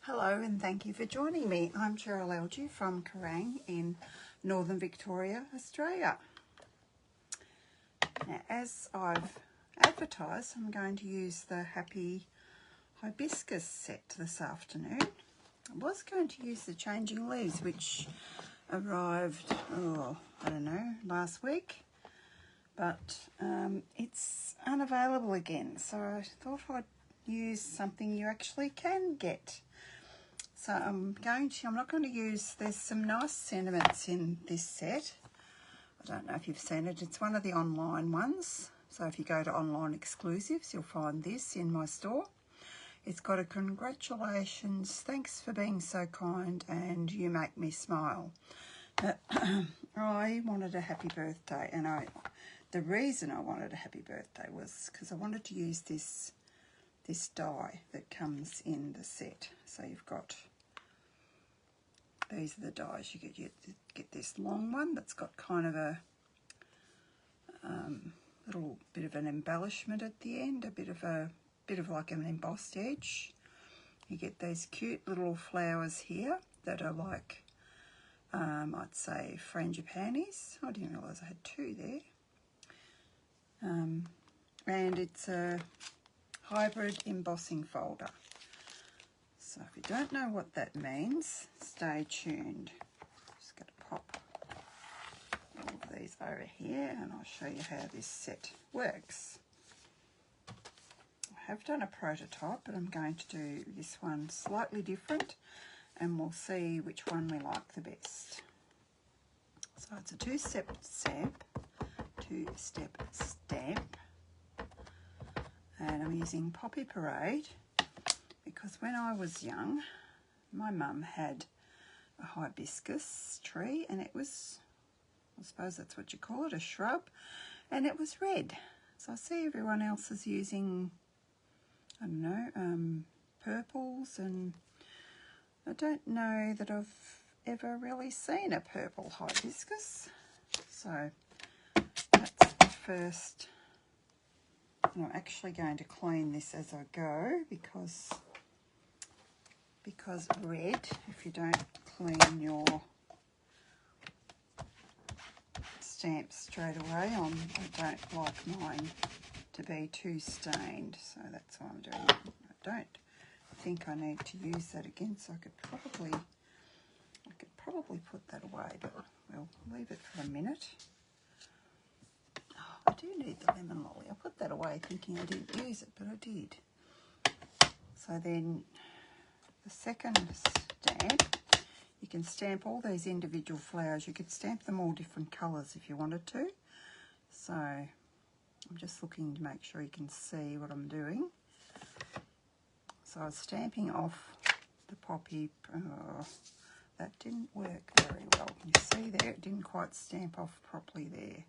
Hello and thank you for joining me. I'm Cheryl Elgie from Kerrang in Northern Victoria, Australia. Now, as I've advertised, I'm going to use the Happy Hibiscus set this afternoon. I was going to use the Changing Leaves, which arrived, I don't know, last week, but it's unavailable again. So I thought I'd use something you actually can get. So I'm not going to use, there's some nice sentiments in this set. I don't know if you've seen it. It's one of the online ones. So if you go to online exclusives, you'll find this in my store. It's got a congratulations, thanks for being so kind, and you make me smile. I wanted a happy birthday, and the reason I wanted a happy birthday was because I wanted to use this die that comes in the set. So you've got, these are the dies. You get this long one that's got kind of a little bit of an embellishment at the end, a bit of like an embossed edge. You get these cute little flowers here that are like, I'd say frangipanis. I didn't realise I had two there. And it's a hybrid embossing folder. So if you don't know what that means, stay tuned. Just going to pop all of these over here and I'll show you how this set works. I have done a prototype, but I'm going to do this one slightly different and we'll see which one we like the best. So it's a two-step stamp, and I'm using Poppy Parade because when I was young, my mum had a hibiscus tree and it was, I suppose that's what you call it, a shrub, and it was red. So I see everyone else is using, I don't know, purples, and I don't know that I've ever really seen a purple hibiscus. So that's the first. And I'm actually going to clean this as I go because red, if you don't clean your stamps straight away, I don't like mine to be too stained, so that's what I'm doing. I don't think I need to use that again, so I could probably put that away, but we'll leave it for a minute. Oh, I do need the lemon lolly. I put that away thinking I didn't use it, but I did. So then the second stamp, you can stamp all these individual flowers. You could stamp them all different colours if you wanted to. So I'm just looking to make sure you can see what I'm doing. So I was stamping off the poppy. Oh, that didn't work very well. You see there, it didn't quite stamp off properly there.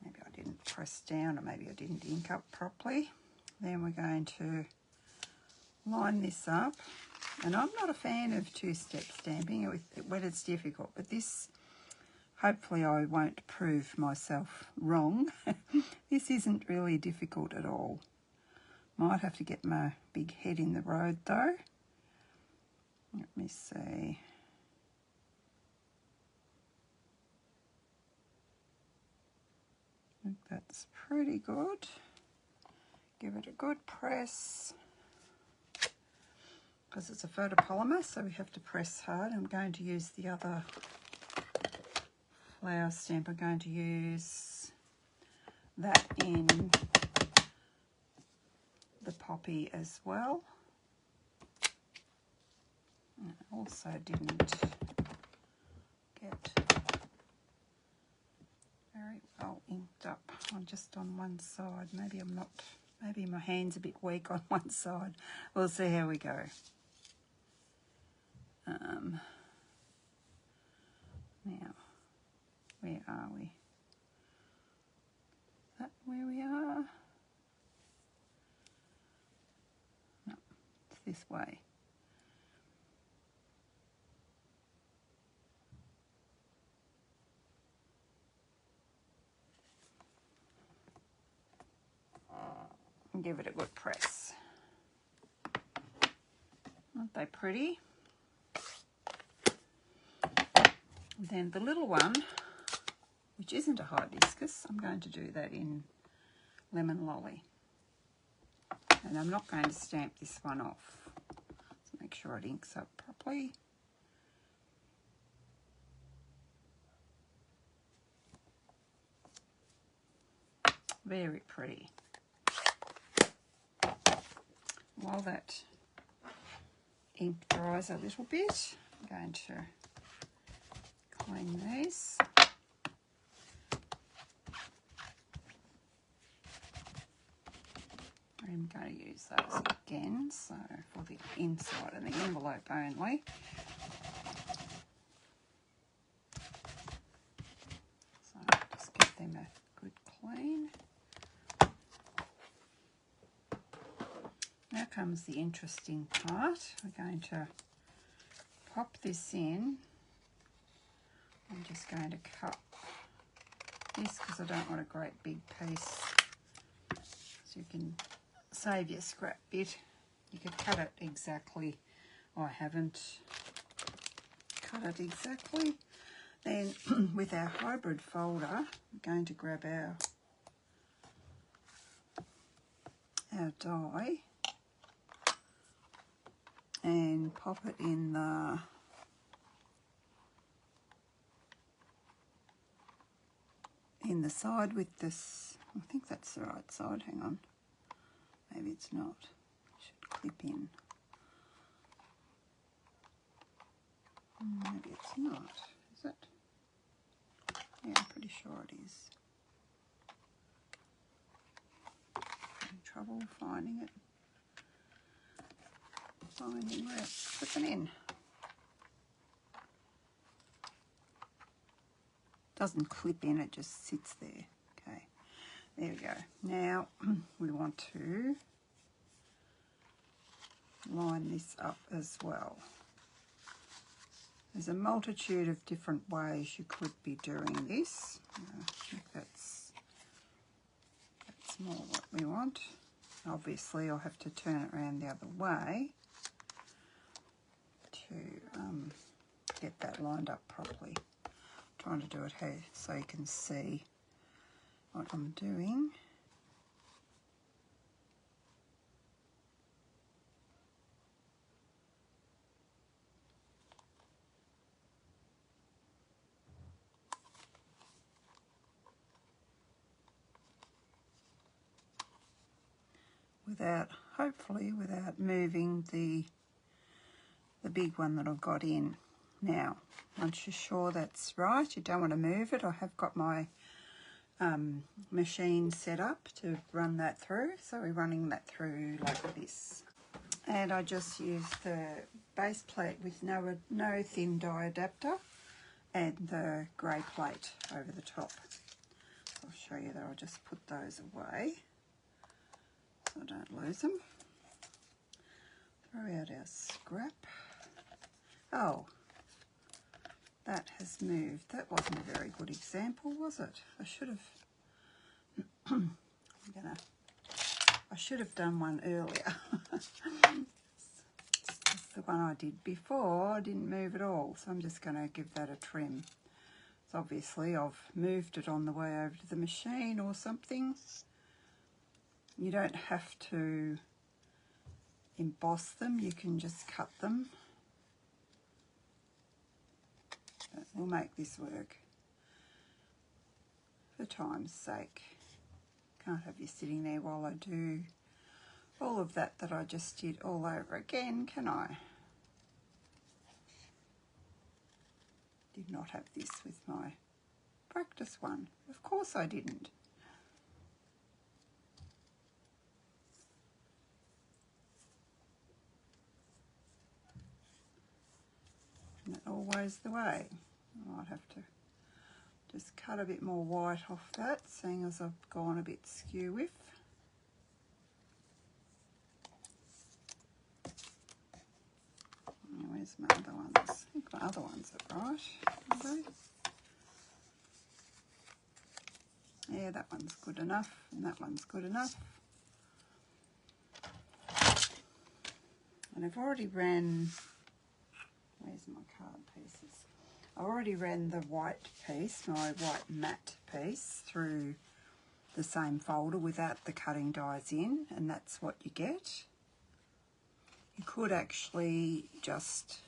Maybe I didn't press down, or maybe I didn't ink up properly. Then we're going to line this up. And I'm not a fan of two-step stamping when it's difficult, but this, hopefully I won't prove myself wrong. This isn't really difficult at all. Might have to get my big head in the road though. Let me see. I think that's pretty good. Give it a good press. Because it's a photopolymer, so we have to press hard. I'm going to use the other flower stamp. I'm going to use that in the poppy as well. And I also didn't get very well inked up just on one side. Maybe my hand's a bit weak on one side. We'll see how we go. Now, where are we? Is that where we are? No, it's this way. And give it a good press. Aren't they pretty? And then the little one, which isn't a hibiscus, I'm going to do that in Lemon Lolly. And I'm not going to stamp this one off. Let's make sure it inks up properly. Very pretty. While that ink dries a little bit, I'm going to clean these. I'm going to use those again, so for the inside and the envelope only. So just give them a good clean. Now comes the interesting part. We're going to pop this in. I'm just going to cut this because I don't want a great big piece. So you can save your scrap bit. You could cut it exactly. I haven't cut it exactly. Then with our hybrid folder, we're going to grab our die and pop it in the side with this. I think that's the right side. Hang on. Maybe it's not. It should clip in. Maybe it's not. Is it? Yeah, I'm pretty sure it is. Having trouble finding it. Finding where it's clipping in. Doesn't clip in, it just sits there. Okay, there we go. Now we want to line this up as well. There's a multitude of different ways you could be doing this. I think that's more what we want. Obviously I'll have to turn it around the other way to get that lined up properly. Trying to do it here so you can see what I'm doing. Hopefully without moving the big one that I've got in. Now, once you're sure that's right, you don't want to move it. I have got my machine set up to run that through, so we're running that through like this. And I just used the base plate with no thin die adapter and the grey plate over the top. I'll show you that. I'll just put those away so I don't lose them. Throw out our scrap. Oh, that has moved. That wasn't a very good example, was it? I should have I should have done one earlier. The one I did before, I didn't move at all, so I'm just going to give that a trim. So obviously I've moved it on the way over to the machine or something. You don't have to emboss them, you can just cut them. But we'll make this work for time's sake. Can't have you sitting there while I do all of that I just did all over again, can I? Did not have this with my practice one. Of course I didn't. Isn't that always the way? I might have to just cut a bit more white off that, seeing as I've gone a bit skew with. Where's my other ones? I think my other ones are right, are they? Yeah, that one's good enough, and that one's good enough. And I've already ran, where's my card pieces? I already ran the white piece, my white matte piece, through the same folder without the cutting dies in, and that's what you get. You could actually just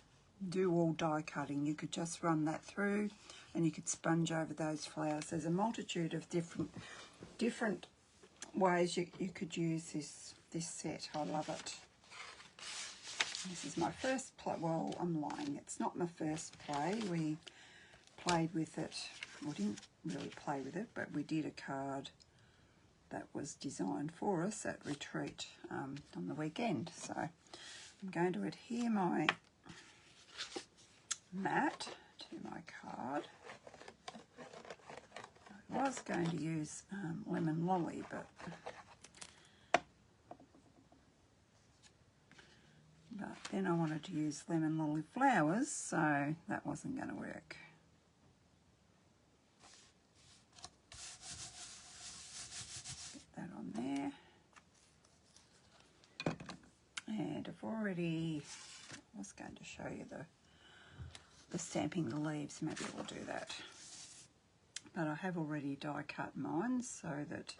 do all die cutting. You could just run that through and you could sponge over those flowers. There's a multitude of different ways you could use this set. I love it. This is my first play. Well, I'm lying. It's not my first play. We played with it. We didn't really play with it, but we did a card that was designed for us at retreat on the weekend. So I'm going to adhere my mat to my card. I was going to use lemon lolly, but then I wanted to use lemon lolly flowers, so that wasn't going to work. Get that on there. And I've already, I was going to show you the stamping the leaves, maybe we'll do that. But I have already die cut mine so that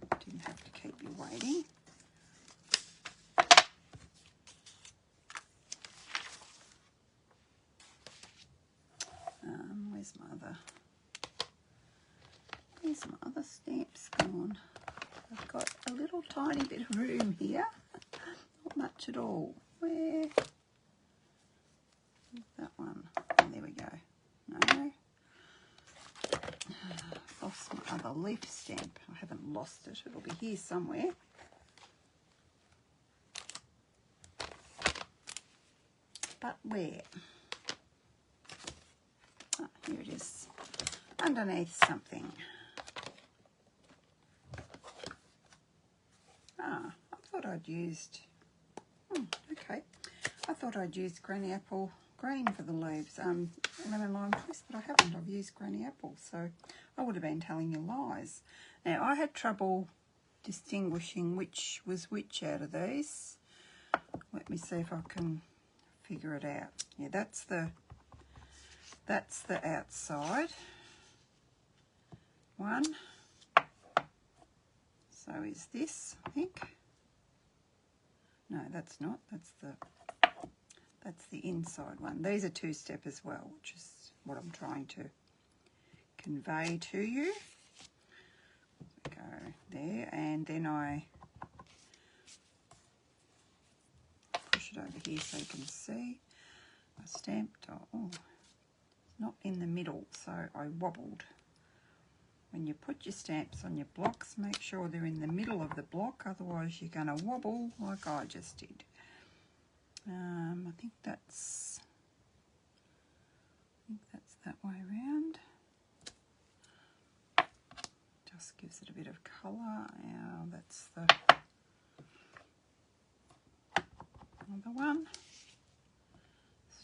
I didn't have to keep you waiting. Where's my other stamps gone? I've got a little tiny bit of room here. Not much at all. Where? That one. Oh, there we go. No. Lost my other leaf stamp. I haven't lost it. It'll be here somewhere. But where? Oh, here it is. Underneath something. Ah, I thought I'd used... okay. I thought I'd used Granny Apple green for the leaves. Lemon lime twist, but I haven't. I've used Granny Apple, so I would have been telling you lies. Now, I had trouble distinguishing which was which out of these. Let me see if I can figure it out. Yeah, that's the outside one. So is this, I think. No, that's not. That's the inside one. These are two-step as well, which is what I'm trying to convey to you. Go there, and then I push it over here so you can see. I stamped, oh, it's not in the middle, so I wobbled. When you put your stamps on your blocks, make sure they're in the middle of the block, otherwise you're going to wobble like I just did. I think that's that way around. Just gives it a bit of colour. Now that's the other one.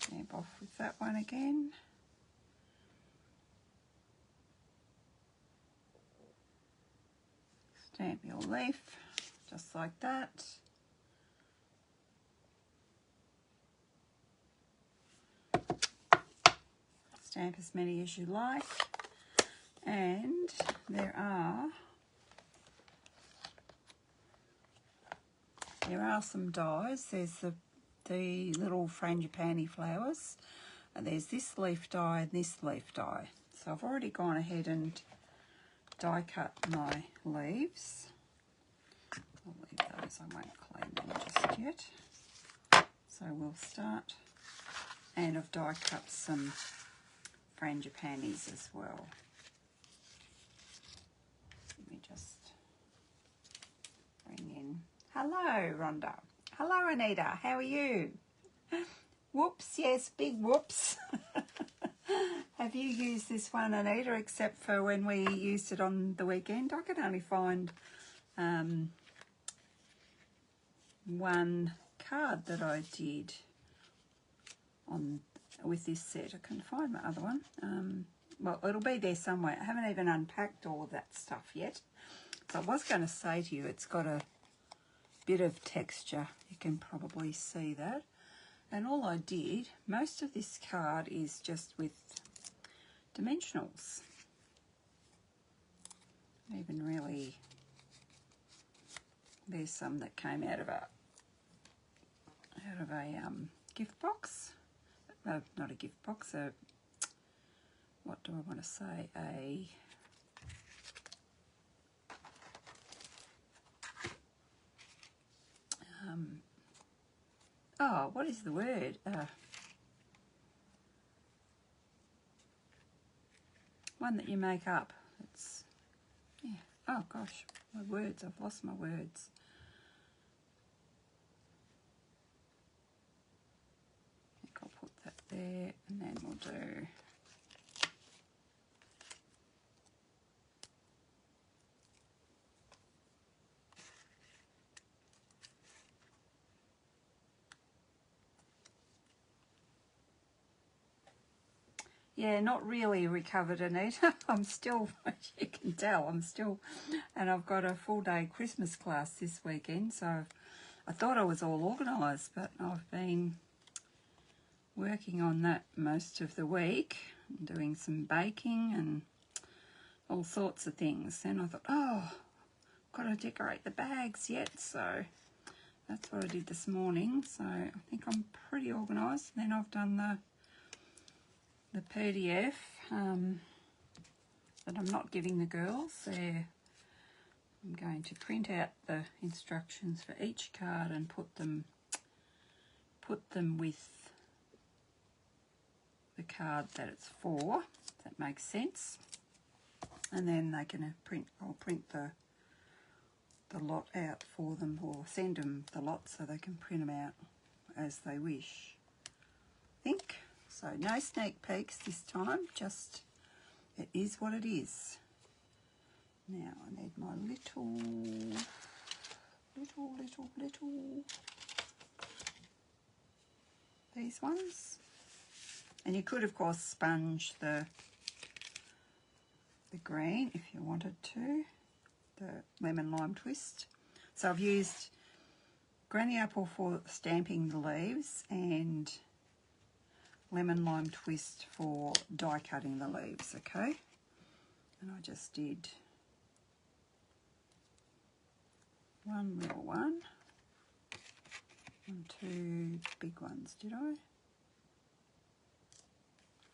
Stamp off with that one again. Stamp your leaf, just like that. Stamp as many as you like. And there are some dies. There's the little frangipani flowers. And there's this leaf die and this leaf die. So I've already gone ahead and die cut my leaves. I'll leave those, I won't clean them just yet. So we'll start, and I've die cut some frangipanis as well. Let me just bring in, hello Rhonda, hello Anita, how are you? Whoops, yes, big whoops. Have you used this one, Anita, except for when we used it on the weekend? I could only find one card that I did on with this set. I couldn't find my other one. Well, it'll be there somewhere. I haven't even unpacked all of that stuff yet. So I was going to say to you, it's got a bit of texture. You can probably see that. And all I did, most of this card is just with dimensionals. Even really, there's some that came out of a gift box. Not a gift box, what do I want to say? Oh, what is the word? One that you make up. It's, yeah. Oh gosh, my words. I've lost my words. I think I'll put that there, and then we'll do. Yeah, not really recovered, Anita. I'm still, as you can tell, and I've got a full day Christmas class this weekend, so I thought I was all organised, but I've been working on that most of the week, doing some baking and all sorts of things. Then I thought, oh, I've got to decorate the bags yet, so that's what I did this morning. So I think I'm pretty organised. Then I've done the PDF that I'm not giving the girls. I'm going to print out the instructions for each card and put them with the card that it's for, if that makes sense. And then they can I'll print the lot out for them, or send them the lot so they can print them out as they wish, I think. So no sneak peeks this time, just it is what it is. Now I need my little, these ones. And you could, of course, sponge the green if you wanted to, the lemon lime twist. So I've used granny apple for stamping the leaves and lemon lime twist for die cutting the leaves, okay? And I just did one little one and two big ones, did I?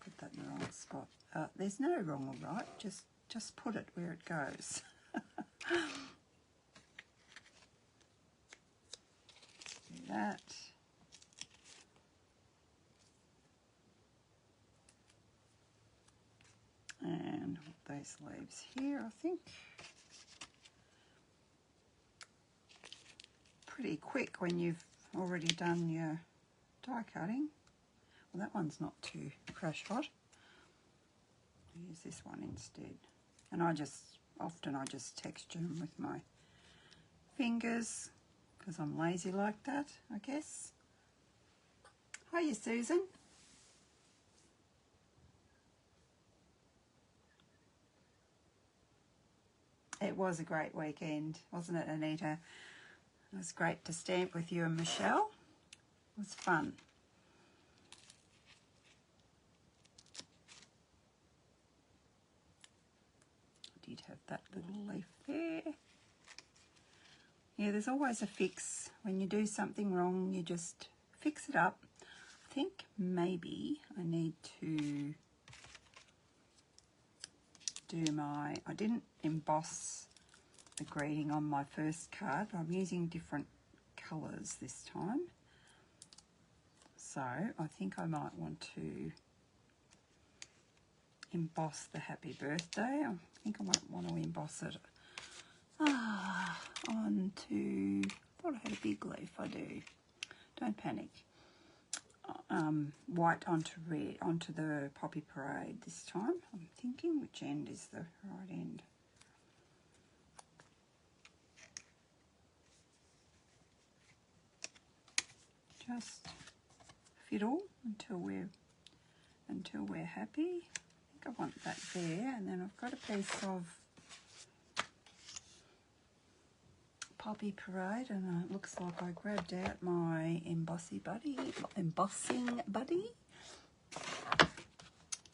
Put that in the wrong spot. There's no wrong or right, just put it where it goes. Do that. And put those leaves here, I think. Pretty quick when you've already done your die cutting. Well, that one's not too crash hot. I'll use this one instead. And often I just texture them with my fingers because I'm lazy like that, I guess. Hiya, Susan. It was a great weekend, wasn't it, Anita? It was great to stamp with you and Michelle. It was fun. I did have that little leaf there. Yeah, there's always a fix. When you do something wrong, you just fix it up. I think maybe I need to do I didn't emboss the greeting on my first card. I'm using different colours this time. So I think I might want to emboss the happy birthday. I think I might want to emboss it onto, I thought I had a big leaf, I do. Don't panic. White onto red, onto the Poppy Parade this time. I'm thinking which end is the right end. Just fiddle until we're happy. I think I want that there, and then I've got a piece of hobby parade, and it looks like I grabbed out my embossing buddy.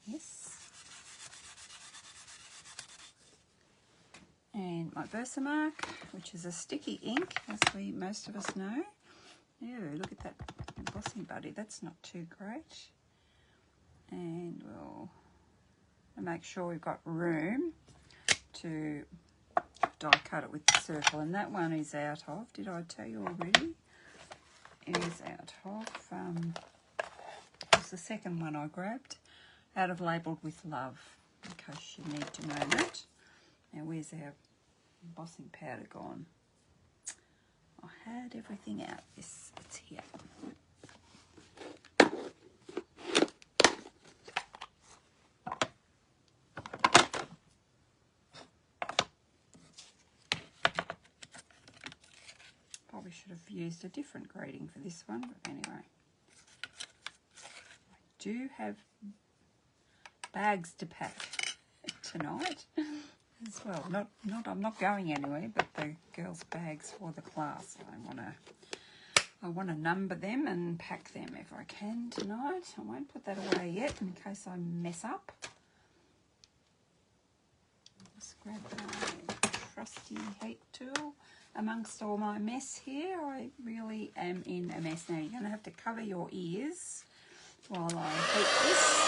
Yes. And my Versamark, which is a sticky ink, as most of us know. Ew, look at that embossing buddy. That's not too great. And we'll make sure we've got room to die cut it with the circle. And that one is out of, did I tell you already? It is out of, it was the second one I grabbed, out of Labelled with Love, in case you need to know that. Now where's our embossing powder gone? I had everything out. Yes, it's here. Probably should have used a different grading for this one, but anyway. I do have bags to pack tonight as well. I'm not going anywhere, but the girls' bags for the class. I want to number them and pack them if I can tonight. I won't put that away yet in case I mess up. Just grab my trusty heat tool. Amongst all my mess here, I really am in a mess. Now you're going to have to cover your ears while I heat this.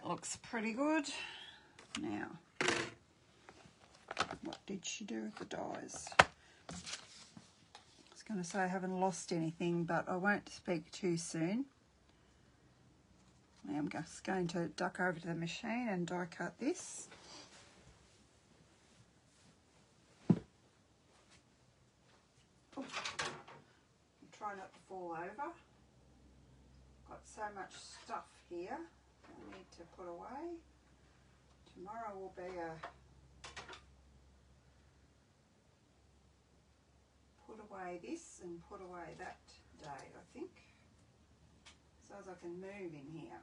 Looks pretty good. Now, what did she do with the dies? I was going to say I haven't lost anything, but I won't speak too soon. I'm just going to duck over to the machine and die cut this. Oh, try not to fall over. Got so much stuff here I need to put away. Tomorrow will be a put away this and put away that day, I think, so as I can move in here.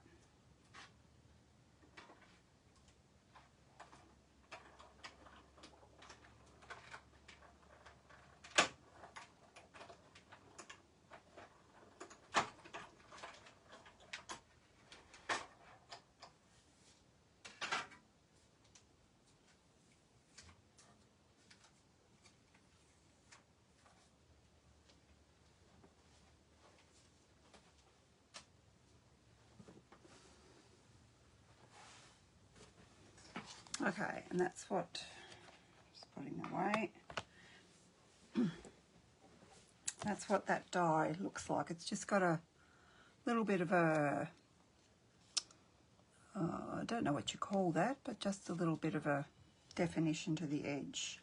Okay, and that's what, just putting away, that's what that die looks like. It's just got a little bit of a, I don't know what you call that, but just a little bit of a definition to the edge.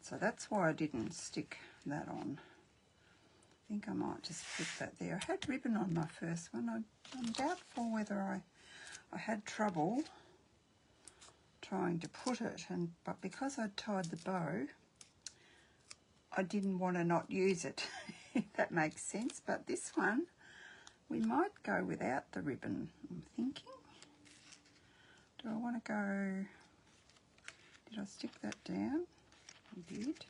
So that's why I didn't stick that on. I think I might just put that there. I had ribbon on my first one. I'm doubtful whether I had trouble trying to put it, but because I'd tied the bow, I didn't want to not use it, if that makes sense. But this one, we might go without the ribbon, I'm thinking. Do I want to go, did I stick that down? I did.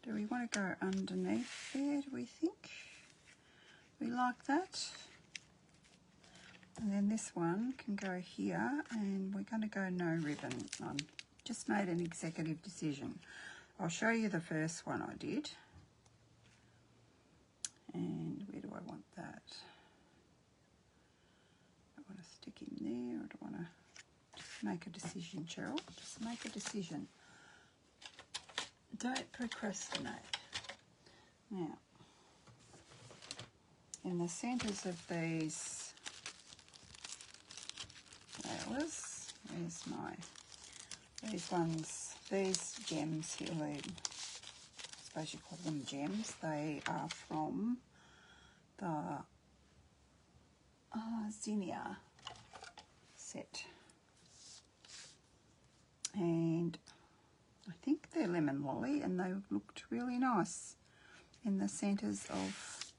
Do we want to go underneath there, do we think? We like that. And then this one can go here, and we're going to go no ribbon. I just made an executive decision. I'll show you the first one I did. And where do I want that? I want to stick in there, or do I want to just make a decision, Cheryl? Just make a decision. Don't procrastinate. Now, in the centres of these flowers, where's my, these gems here, suppose you call them gems. They are from the Zinnia set. And I think they're lemon lolly, and they looked really nice in the centres of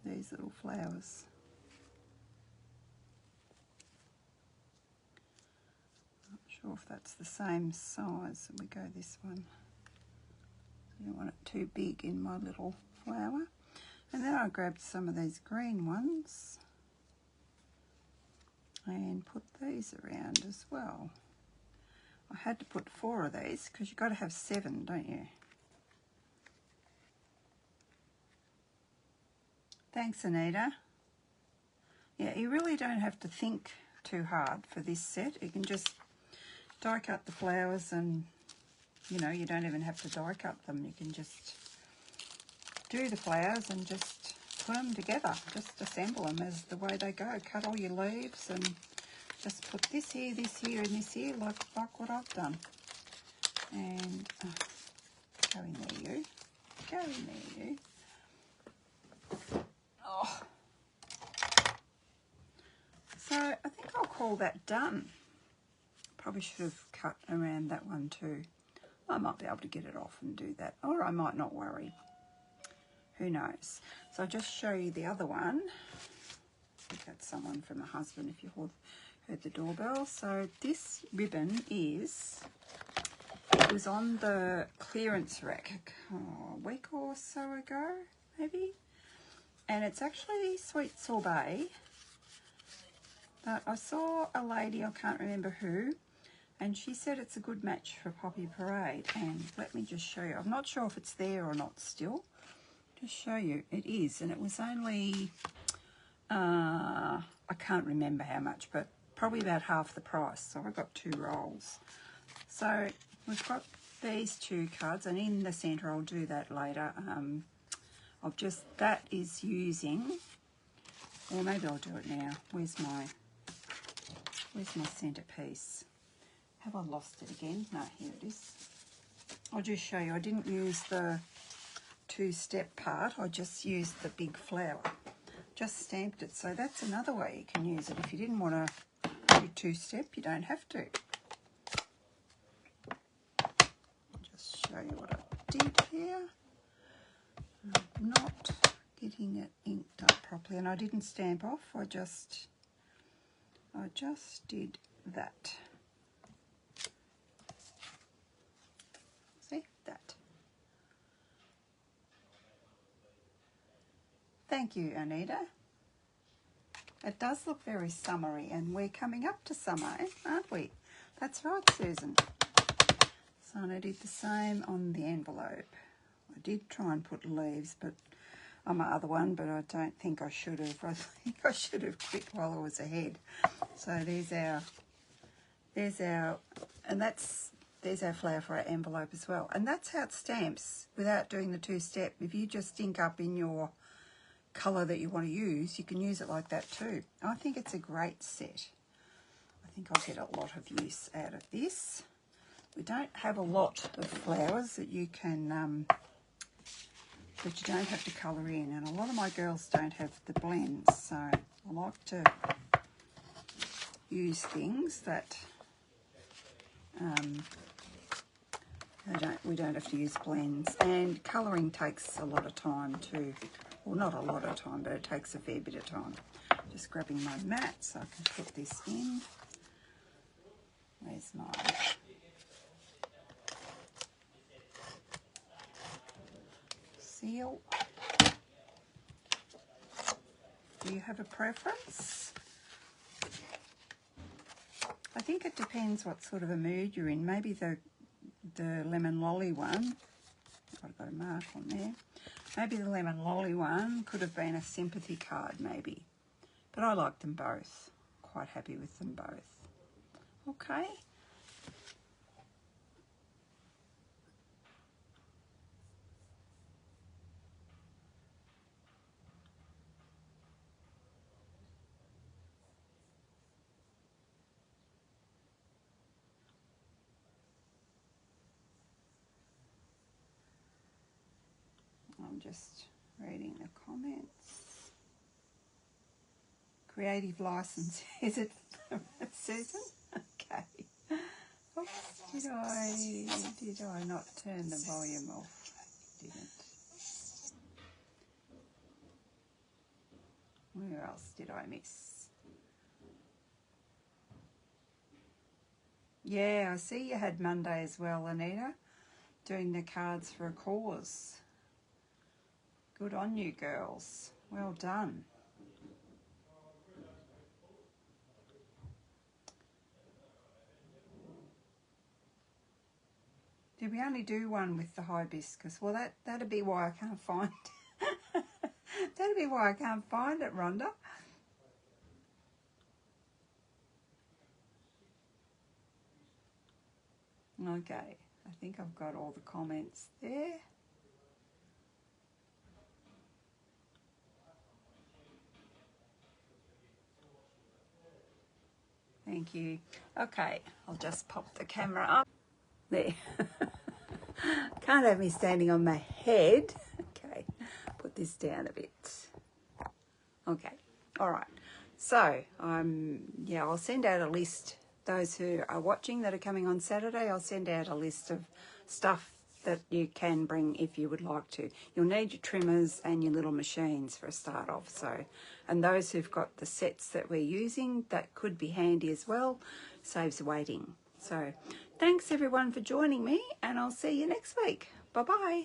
these little flowers. Not sure if that's the same size. We go this one. I don't want it too big in my little flower. And then I grabbed some of these green ones and put these around as well. I had to put 4 of these because you've got to have 7, don't you? Thanks, Anita. Yeah, you really don't have to think too hard for this set. You can just die cut the flowers, and you know, you don't even have to die cut them. You can just do the flowers and just put them together. Just assemble them as the way they go. Cut all your leaves and just put this here, and this here, like what I've done. And go in there, you. Go in there, you. Oh. So I think I'll call that done. Probably should have cut around that one too. I might be able to get it off and do that, or I might not worry. Who knows? So I'll just show you the other one. I think that's someone from my husband, if you heard the doorbell. So this ribbon it was on the clearance rack a week or so ago, maybe. And it's actually sweet sorbet. But I saw a lady, I can't remember who, and she said it's a good match for Poppy Parade. And let me just show you. I'm not sure if it's there or not still. Just show you. It is, and it was only, I can't remember how much, but probably about half the price. So I got 2 rolls. So we've got these 2 cards, and in the centre, I'll do that later. That is using, or maybe I'll do it now. Where's my centrepiece? Have I lost it again? No, here it is. I'll just show you. I didn't use the 2-step part. I just used the big flower. Just stamped it. So that's another way you can use it. If you didn't want to do 2-step, you don't have to. I'll just show you what I did here. I'm not getting it inked up properly, and I didn't stamp off. I just did that. See that? Thank you, Anita. It does look very summery, and we're coming up to summer, aren't we? That's right, Susan. So I did the same on the envelope. I did try and put leaves, but on my other one, but I don't think I should have. I think I should have quit while I was ahead. So there's our, and there's our flower for our envelope as well. And that's how it stamps without doing the 2-step. If you just ink up in your colour that you want to use, you can use it like that too. I think it's a great set. I think I'll get a lot of use out of this. We don't have a lot of flowers that you can, that you don't have to colour in, and a lot of my girls don't have the blends, so I like to use things that we don't have to use blends. And colouring takes a lot of time too. Well, not a lot of time, but it takes a fair bit of time. Just grabbing my mat so I can put this in. Where's my seal? Do you have a preference? I think it depends what sort of a mood you're in. Maybe the lemon lolly one, I've got a mark on there. Maybe the lemon lolly one could have been a sympathy card, maybe. But I like them both. Quite happy with them both. Okay. I'm just reading the comments. Creative license, is it, Susan? Okay. Oops, did I not turn the volume off? Didn't. Where else did I miss? Yeah, I see you had Monday as well, Anita, doing the cards for a cause. Good on you, girls. Well done. Did we only do one with the hibiscus? Well, that'd be why I can't find that'd be why I can't find it, Rhonda. Okay, I think I've got all the comments there. Thank you. Okay, I'll just pop the camera up. There. Can't have me standing on my head. Okay, put this down a bit. Okay, all right. So, yeah, I'll send out a list. Those who are watching that are coming on Saturday, I'll send out a list of stuff that you can bring if you would like to. You'll need your trimmers and your little machines for a start off. So, and those who've got the sets that we're using, that could be handy as well. Saves waiting. So, thanks everyone for joining me, and I'll see you next week. Bye-bye.